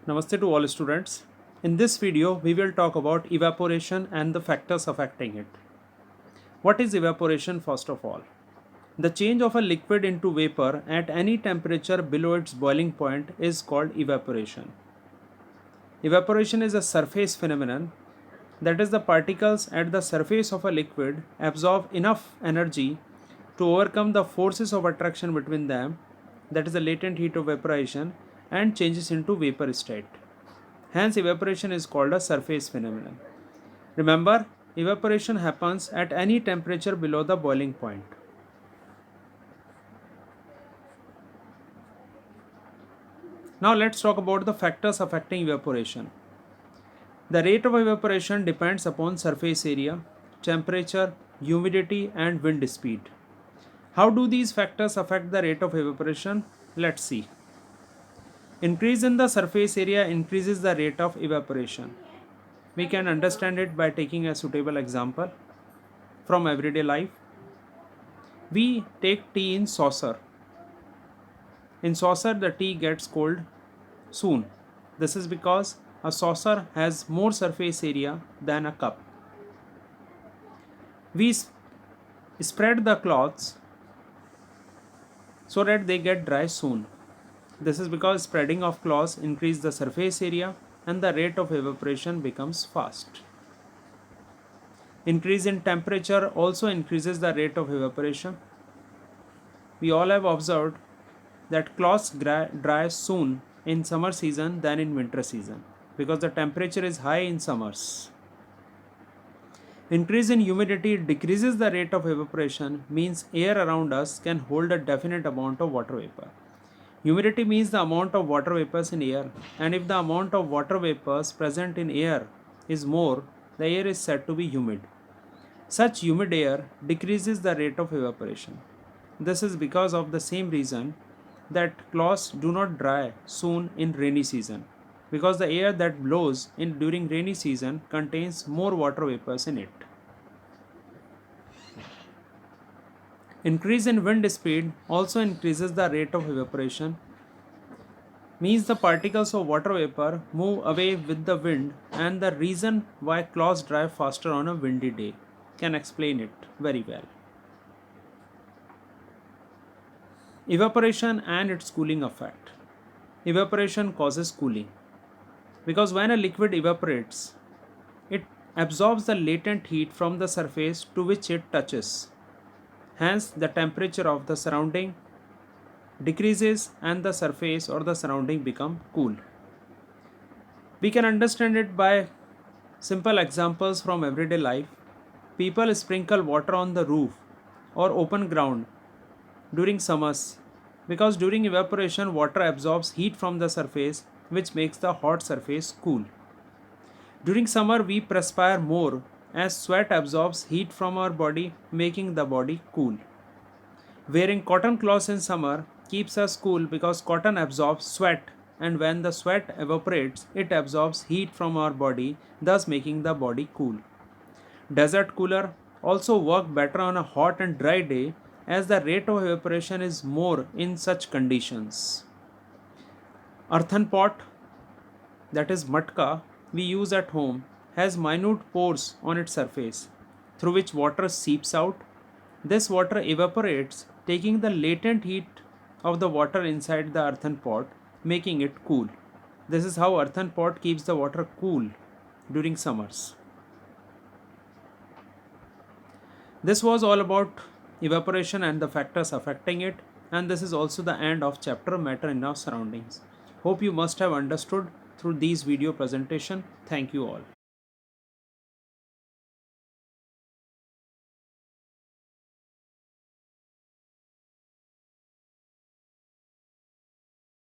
Namaste to all students. In this video, we will talk about evaporation and the factors affecting it. What is evaporation first of all? The change of a liquid into vapor at any temperature below its boiling point is called evaporation. Evaporation is a surface phenomenon, that is, the particles at the surface of a liquid absorb enough energy to overcome the forces of attraction between them, that is the latent heat of vaporization, and changes into vapor state. Hence, evaporation is called a surface phenomenon. Remember, evaporation happens at any temperature below the boiling point. Now let's talk about the factors affecting evaporation. The rate of evaporation depends upon surface area, temperature, humidity, and wind speed. How do these factors affect the rate of evaporation? Let's see. Increase in the surface area increases the rate of evaporation. We can understand it by taking a suitable example from everyday life. We take tea in saucer. In saucer, the tea gets cold soon. This is because a saucer has more surface area than a cup. We spread the cloths so that they get dry soon. This is because spreading of cloths increases the surface area and the rate of evaporation becomes fast. Increase in temperature also increases the rate of evaporation. We all have observed that cloths dry soon in summer season than in winter season because the temperature is high in summers. Increase in humidity decreases the rate of evaporation, means air around us can hold a definite amount of water vapor. Humidity means the amount of water vapors in air, and if the amount of water vapors present in air is more, the air is said to be humid. Such humid air decreases the rate of evaporation. This is because of the same reason that cloths do not dry soon in rainy season, because the air that blows in during rainy season contains more water vapors in it. Increase in wind speed also increases the rate of evaporation, means the particles of water vapor move away with the wind, and the reason why cloths dry faster on a windy day can explain it very well. Evaporation and its cooling effect. Evaporation causes cooling because when a liquid evaporates, it absorbs the latent heat from the surface to which it touches. Hence, the temperature of the surrounding decreases and the surface or the surrounding become cool. We can understand it by simple examples from everyday life. People sprinkle water on the roof or open ground during summers because during evaporation water absorbs heat from the surface, which makes the hot surface cool. During summer we perspire more as sweat absorbs heat from our body, making the body cool. Wearing cotton clothes in summer keeps us cool because cotton absorbs sweat, and when the sweat evaporates it absorbs heat from our body, thus making the body cool. Desert cooler also work better on a hot and dry day as the rate of evaporation is more in such conditions. Earthen pot, that is matka, we use at home has minute pores on its surface through which water seeps out. This water evaporates, taking the latent heat of the water inside the earthen pot, making it cool. This is how earthen pot keeps the water cool during summers. This was all about evaporation and the factors affecting it, and this is also the end of chapter Matter in Our Surroundings. Hope you must have understood through these video presentation. Thank you all.